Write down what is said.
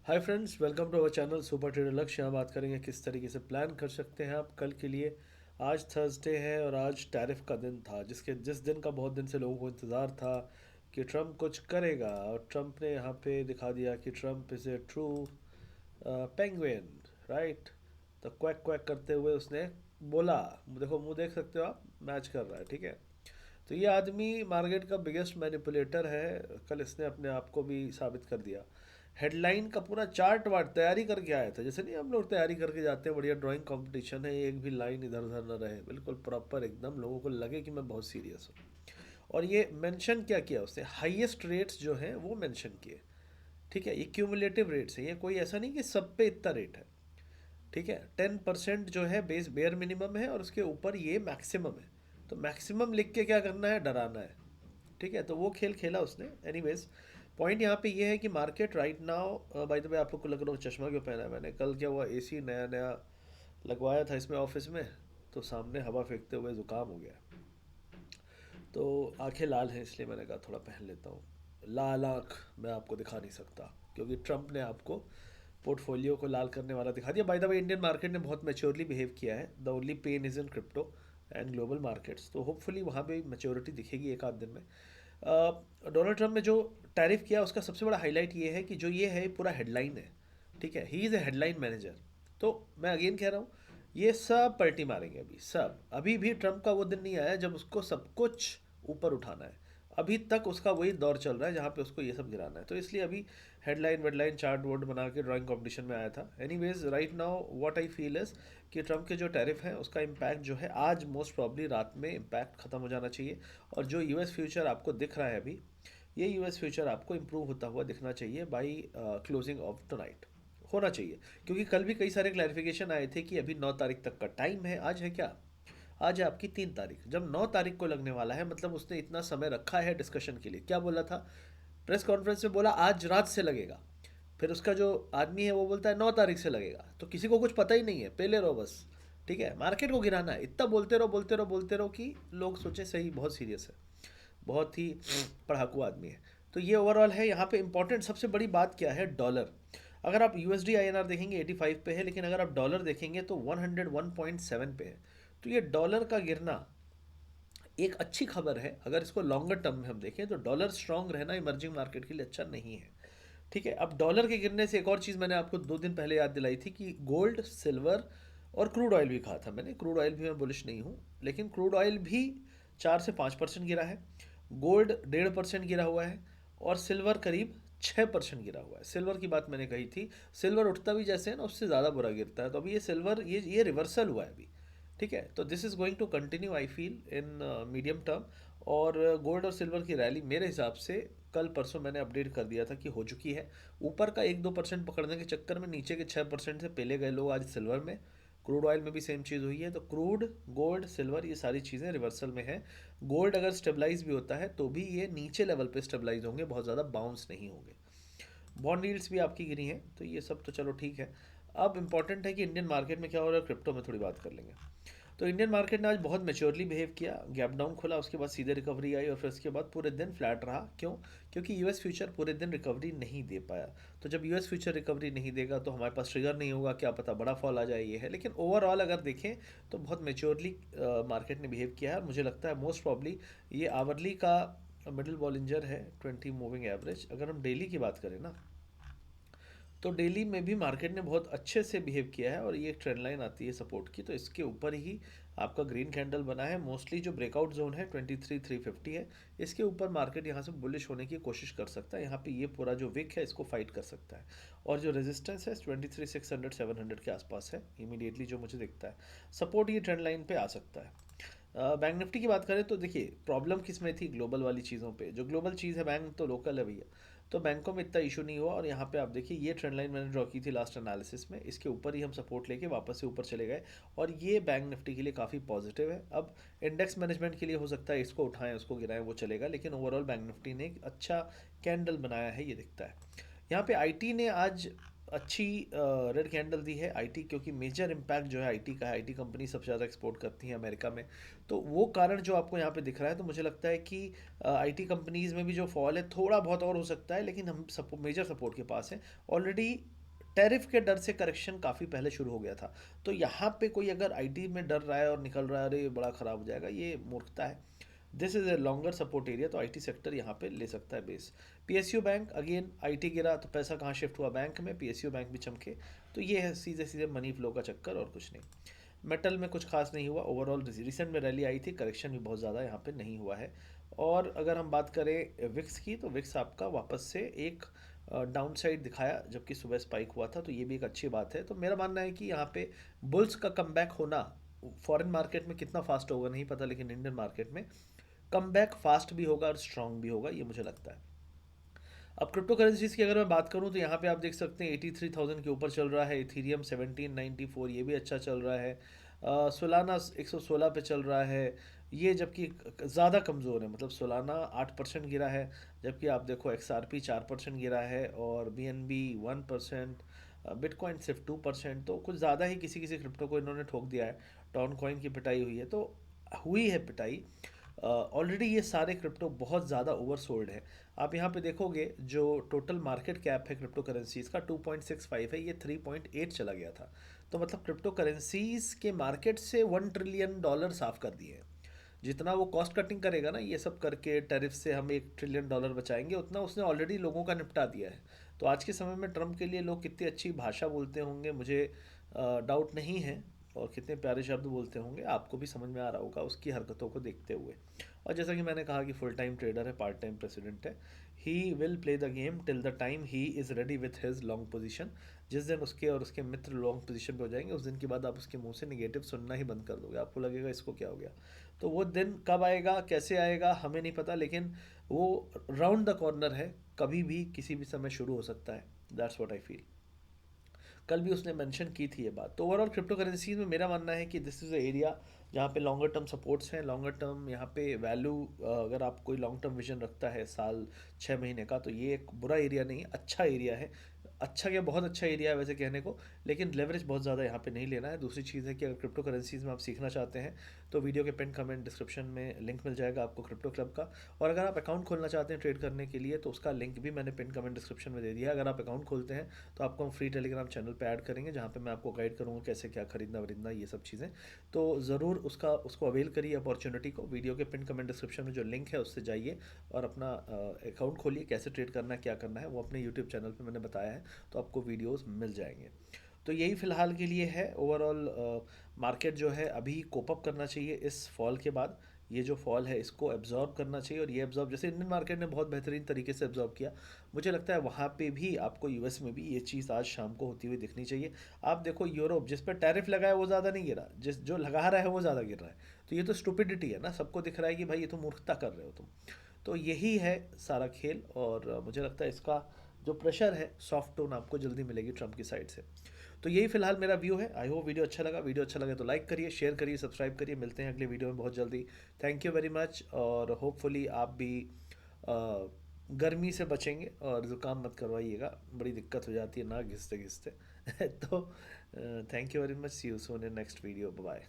Hi friends, welcome to our channel super trader Lakshya. यहाँ बात करेंगे किस तरीके से प्लान कर सकते हैं आप कल के लिए। आज थर्सडे है और आज टैरिफ का दिन था जिस दिन का बहुत दिन से लोगों को इंतज़ार था कि ट्रम्प कुछ करेगा। और ट्रम्प ने यहाँ पे दिखा दिया कि Trump is a true penguin, right. तो क्वैक क्वैक करते हुए उसने बोला, देखो मुंह देख सकते हो आप, मैच कर रहा है, ठीक है। तो ये आदमी मार्केट का बिगेस्ट मैनिपुलेटर है। कल इसने अपने आप को भी साबित कर दिया। हेडलाइन का पूरा चार्ट वार्ट तैयारी करके आया था, जैसे नहीं हम लोग तैयारी करके जाते हैं, बढ़िया ड्राइंग कंपटीशन है, एक भी लाइन इधर उधर न रहे, बिल्कुल प्रॉपर एकदम लोगों को लगे कि मैं बहुत सीरियस हूँ। और ये मेंशन क्या किया उसने, हाईएस्ट रेट्स जो हैं वो मेंशन किए। ठीक है, ये क्यूमुलेटिव रेट्स है, ये कोई ऐसा नहीं कि सब पे इतना रेट है। ठीक है, 10% जो है बेस बेयर मिनिमम है और उसके ऊपर ये मैक्सिमम है। तो मैक्सिमम लिख के क्या करना है, डराना है। ठीक है, तो वो खेल खेला उसने। एनीवेज, पॉइंट यहाँ पे ये है कि market right now, bye the वे आप लोग को लग रहा हो चश्मा क्यों पहना है मैंने, कल क्या हुआ, एसी नया नया लगवाया था इसमें ऑफिस में, तो सामने हवा फेंकते हुए ज़ुकाम हो गया। तो आंखें लाल हैं, इसलिए मैंने कहा थोड़ा पहन लेता हूँ। लाल आँख मैं आपको दिखा नहीं सकता, क्योंकि ट्रम्प ने आपको पोर्टफोलियो को लाल करने वाला दिखा दिया। By the way, Indian market ने बहुत मेच्योरली बिहेव किया है। The only pain is in crypto and global markets, तो होपफुली वहाँ पे मेच्योरिटी दिखेगी एक आध दिन में। डोनाल्ड ट्रम्प ने जो टैरिफ किया उसका सबसे बड़ा हाईलाइट ये है कि जो ये है पूरा हेडलाइन है। ठीक है, he is a headline manager. तो मैं अगेन कह रहा हूँ, ये सब पलटी मारेंगे अभी सब। अभी भी ट्रम्प का वो दिन नहीं आया जब उसको सब कुछ ऊपर उठाना है। अभी तक उसका वही दौर चल रहा है जहाँ पे उसको ये सब गिराना है, तो इसलिए अभी हेडलाइन वेडलाइन चार्ट वोर्ड बना के ड्राइंग कंपटीशन में आया था। Anyways, right now what I feel is कि ट्रम्प के जो टैरिफ हैं उसका इम्पैक्ट जो है आज मोस्ट प्रॉब्ली रात में इम्पैक्ट ख़त्म हो जाना चाहिए। और जो यूएस फ्यूचर आपको दिख रहा है अभी, ये यूएस फ्यूचर आपको इम्प्रूव होता हुआ दिखना चाहिए बाई क्लोजिंग ऑफ टुनाइट, होना चाहिए। क्योंकि कल भी कई सारे क्लैरिफिकेशन आए थे कि अभी 9 तारीख तक का टाइम है। आज है क्या, आज है आपकी 3 तारीख। जब 9 तारीख को लगने वाला है, मतलब उसने इतना समय रखा है डिस्कशन के लिए। क्या बोला था प्रेस कॉन्फ्रेंस में, बोला आज रात से लगेगा। फिर उसका जो आदमी है वो बोलता है 9 तारीख से लगेगा। तो किसी को कुछ पता ही नहीं है, पहले रहो बस। ठीक है, मार्केट को गिराना है, इतना बोलते रहो बोलते रहो बोलते रहो कि लोग सोचे सही बहुत सीरियस है, बहुत ही पढ़ाकू आदमी है। तो ये ओवरऑल है। यहाँ पे इंपॉर्टेंट सबसे बड़ी बात क्या है, डॉलर। अगर आप यूएसडी आईएनआर देखेंगे 85 पे है, लेकिन अगर आप डॉलर देखेंगे तो 101.7 पे है। तो ये डॉलर का गिरना एक अच्छी खबर है। अगर इसको लॉन्गर टर्म में हम देखें तो डॉलर स्ट्रांग रहना इमर्जिंग मार्केट के लिए अच्छा नहीं है। ठीक है, अब डॉलर के गिरने से एक और चीज़ मैंने आपको 2 दिन पहले याद दिलाई थी कि गोल्ड, सिल्वर और क्रूड ऑयल भी कहा था मैंने। क्रूड ऑयल भी मैं बुलिश नहीं हूँ, लेकिन क्रूड ऑयल भी 4 से 5% गिरा है। गोल्ड 1.5% गिरा हुआ है। और सिल्वर करीब 6% गिरा हुआ है। सिल्वर की बात मैंने कही थी, सिल्वर उठता भी जैसे है ना उससे ज़्यादा बुरा गिरता है। तो अभी ये सिल्वर, ये रिवर्सल हुआ है अभी। ठीक है, तो this is going to continue I feel in medium term. और गोल्ड और सिल्वर की रैली मेरे हिसाब से कल परसों मैंने अपडेट कर दिया था कि हो चुकी है। ऊपर का 1-2% पकड़ने के चक्कर में नीचे के 6% से पहले गए लोग आज सिल्वर में। क्रूड ऑयल में भी सेम चीज़ हुई है। तो क्रूड, गोल्ड, सिल्वर, ये सारी चीज़ें रिवर्सल में है। गोल्ड अगर स्टेबलाइज भी होता है तो भी ये नीचे लेवल पे स्टेबलाइज होंगे, बहुत ज़्यादा बाउंस नहीं होंगे। बॉन्ड यील्ड्स भी आपकी गिरी हैं, तो ये सब तो चलो ठीक है। अब इंपॉर्टेंट है कि इंडियन मार्केट में क्या हो रहा है, क्रिप्टो में थोड़ी बात कर लेंगे। तो इंडियन मार्केट ने आज बहुत मेच्योरली बिहेव किया। गैप डाउन खुला, उसके बाद सीधे रिकवरी आई और फिर उसके बाद पूरे दिन फ्लैट रहा। क्यों? क्योंकि यूएस फ्यूचर पूरे दिन रिकवरी नहीं दे पाया। तो जब यूएस फ्यूचर रिकवरी नहीं देगा तो हमारे पास ट्रिगर नहीं होगा, क्या पता बड़ा फॉल आ जाए, ये है। लेकिन ओवरऑल अगर देखें तो बहुत मेच्योरली मार्केट ने बिहेव किया है। और मुझे लगता है मोस्ट प्रॉब्ली ये आवरली का मिडिल बॉलिंजर है, 20 मूविंग एवरेज। अगर हम डेली की बात करें ना, तो डेली में भी मार्केट ने बहुत अच्छे से बिहेव किया है। और ये एक ट्रेंड लाइन आती है सपोर्ट की, तो इसके ऊपर ही आपका ग्रीन कैंडल बना है। मोस्टली जो ब्रेकआउट जोन है 23,350 है, इसके ऊपर मार्केट यहाँ से बुलिश होने की कोशिश कर सकता है। यहाँ पे ये पूरा जो विक है इसको फाइट कर सकता है। और जो रेजिस्टेंस है 23,600 700 के आसपास है इमीडिएटली, जो मुझे दिखता है। सपोर्ट ये ट्रेंड लाइन पे आ सकता है। बैंक निफ्टी की बात करें तो देखिए प्रॉब्लम किस में थी, ग्लोबल वाली चीज़ों पे। जो ग्लोबल चीज़ है, बैंक तो लोकल है भैया। तो बैंकों में इतना इशू नहीं हुआ। और यहाँ पे आप देखिए ये ट्रेंड लाइन मैंने ड्रॉ की थी लास्ट एनालिसिस में, इसके ऊपर ही हम सपोर्ट लेके वापस से ऊपर चले गए। और ये बैंक निफ्टी के लिए काफ़ी पॉजिटिव है। अब इंडेक्स मैनेजमेंट के लिए हो सकता है इसको उठाएं उसको गिराएं वो चलेगा, लेकिन ओवरऑल बैंक निफ्टी ने एक अच्छा कैंडल बनाया है, ये दिखता है। यहाँ पे आईटी ने आज अच्छी रेड कैंडल दी है आईटी, क्योंकि मेजर इम्पैक्ट जो है आईटी का है। आईटी कंपनी सबसे ज़्यादा एक्सपोर्ट करती हैं अमेरिका में, तो वो कारण जो आपको यहाँ पे दिख रहा है। तो मुझे लगता है कि आईटी कंपनीज में भी जो फॉल है थोड़ा बहुत और हो सकता है, लेकिन हम मेजर सपोर्ट के पास है ऑलरेडी। टैरिफ के डर से करेक्शन काफ़ी पहले शुरू हो गया था, तो यहाँ पे कोई अगर आईटी में डर रहा है और निकल रहा है अरे ये बड़ा ख़राब हो जाएगा, ये मूर्खता है। This is a longer support area, तो आईटी सेक्टर यहाँ पे ले सकता है base. PSU bank again, IT गिरा तो पैसा कहाँ शिफ्ट हुआ, बैंक में। पीएसयू बैंक भी चमके, तो ये है सीधे सीधे मनी फ्लो का चक्कर और कुछ नहीं। मेटल में कुछ खास नहीं हुआ ओवरऑल। रिसेंट में रैली आई थी, करेक्शन भी बहुत ज़्यादा यहाँ पे नहीं हुआ है। और अगर हम बात करें विक्स की, तो विक्स आपका वापस से एक डाउन साइड दिखाया, जबकि सुबह स्पाइक हुआ था, तो ये भी एक अच्छी बात है। तो मेरा मानना है कि यहाँ पे बुल्स का कमबैक होना, फॉरेन मार्केट में कितना फास्ट होगा नहीं पता, लेकिन इंडियन मार्केट में कमबैक फास्ट भी होगा और स्ट्रांग भी होगा, ये मुझे लगता है। अब क्रिप्टो करेंसीज की अगर मैं बात करूं, तो यहाँ पे आप देख सकते हैं 83,000 के ऊपर चल रहा है। इथीरियम 1794, ये भी अच्छा चल रहा है। सोलाना 116 पे चल रहा है, ये जबकि ज़्यादा कमज़ोर है। मतलब सोलाना 8% गिरा है, जबकि आप देखो XRP 4% गिरा है, और BNB 1%, बिटकॉइन सिर्फ 2%। तो कुछ ज़्यादा ही किसी किसी क्रिप्टो को इन्होंने ठोक दिया है। टॉन कॉइन की पिटाई हुई है, तो हुई है पिटाई। ऑलरेडी ये सारे क्रिप्टो बहुत ज़्यादा ओवरसोल्ड है। आप यहाँ पे देखोगे जो टोटल मार्केट कैप है क्रिप्टो करेंसीज का 2.65 है, ये 3.8 चला गया था। तो मतलब क्रिप्टो करेंसीज के मार्केट से $1 ट्रिलियन साफ कर दिए हैं। जितना वो कॉस्ट कटिंग करेगा ना, ये सब करके टैरिफ से हम $1 ट्रिलियन बचाएंगे, उतना उसने ऑलरेडी लोगों का निपटा दिया है। तो आज के समय में ट्रम्प के लिए लोग कितनी अच्छी भाषा बोलते होंगे, मुझे डाउट नहीं है। और कितने प्यारे शब्द बोलते होंगे, आपको भी समझ में आ रहा होगा उसकी हरकतों को देखते हुए। और जैसा कि मैंने कहा कि फुल टाइम ट्रेडर है, पार्ट टाइम प्रेसिडेंट है। He will play the game till the time he is ready with his long position. जिस दिन उसके और उसके मित्र लॉन्ग पोजीशन पे हो जाएंगे, उस दिन के बाद आप उसके मुंह से निगेटिव सुनना ही बंद कर दोगे। आपको लगेगा इसको क्या हो गया। तो वो दिन कब आएगा, कैसे आएगा, हमें नहीं पता, लेकिन वो राउंड द कॉर्नर है, कभी भी किसी भी समय शुरू हो सकता है। That's what I feel. कल भी उसने मेंशन की थी ये बात। तो ओवरऑल क्रिप्टो करेंसीज में मेरा मानना है कि दिस इज़ अ एरिया जहाँ पे लॉन्गर टर्म सपोर्ट्स हैं। लॉन्गर टर्म यहाँ पे वैल्यू, अगर आप कोई लॉन्ग टर्म विजन रखता है साल 6 महीने का, तो ये एक बुरा एरिया नहीं है, अच्छा एरिया है। अच्छा क्या, बहुत अच्छा एरिया है वैसे कहने को, लेकिन लेवरेज बहुत ज़्यादा यहाँ पे नहीं लेना है। दूसरी चीज़ है कि अगर क्रिप्टो करेंसीज में आप सीखना चाहते हैं, तो वीडियो के पिन कमेंट डिस्क्रिप्शन में लिंक मिल जाएगा आपको क्रिप्टो क्लब का। और अगर आप अकाउंट खोलना चाहते हैं ट्रेड करने के लिए, तो उसका लिंक भी मैंने पिन कमेंट डिस्क्रिप्शन में दे दिया है। अगर आप अकाउंट खोलते हैं, तो आपको हम फ्री टेलीग्राम चैनल पे ऐड करेंगे, जहाँ पे मैं आपको गाइड करूँगा कैसे क्या खरीदना वरीदना, ये सब चीज़ें। तो ज़रूर उसको अवेल करिए अपॉर्चुनिटी को। वीडियो के पिन कमेंट डिस्क्रिप्शन में जो लिंक है उससे जाइए और अपना अकाउंट खोलिए। कैसे ट्रेड करना है, क्या करना है, वो अपने यूट्यूब चैनल पर मैंने बताया है, तो आपको वीडियोज़ मिल जाएंगे। तो यही फ़िलहाल के लिए है। ओवरऑल मार्केट जो है अभी कोप अप करना चाहिए इस फॉल के बाद। ये जो फॉल है इसको एब्जॉर्ब करना चाहिए, और ये एब्जॉर्ब जैसे इंडियन मार्केट ने बहुत बेहतरीन तरीके से एब्जॉर्ब किया, मुझे लगता है वहाँ पे भी आपको यूएस में भी ये चीज़ आज शाम को होती हुई दिखनी चाहिए। आप देखो यूरोप जिस पर टैरिफ लगा है वो ज़्यादा नहीं गिरा, जिस जो लगा रहा है वो ज़्यादा गिर रहा है। तो ये तो स्टुपिडिटी है ना, सबको दिख रहा है कि भाई ये तो मूर्खता कर रहे हो तुम। तो यही है सारा खेल, और मुझे लगता है इसका जो प्रेशर है, सॉफ्ट टोन आपको जल्दी मिलेगी ट्रम्प की साइड से। तो यही फिलहाल मेरा व्यू है। आई होप वीडियो अच्छा लगा। वीडियो अच्छा लगे तो लाइक करिए, शेयर करिए, सब्सक्राइब करिए। मिलते हैं अगले वीडियो में बहुत जल्दी। थैंक यू वेरी मच, और होपफुली आप भी अ, गर्मी से बचेंगे और ज़ुकाम मत करवाइएगा, बड़ी दिक्कत हो जाती है ना घिसते घिसते। तो thank you very much, see you soon in next video, bye.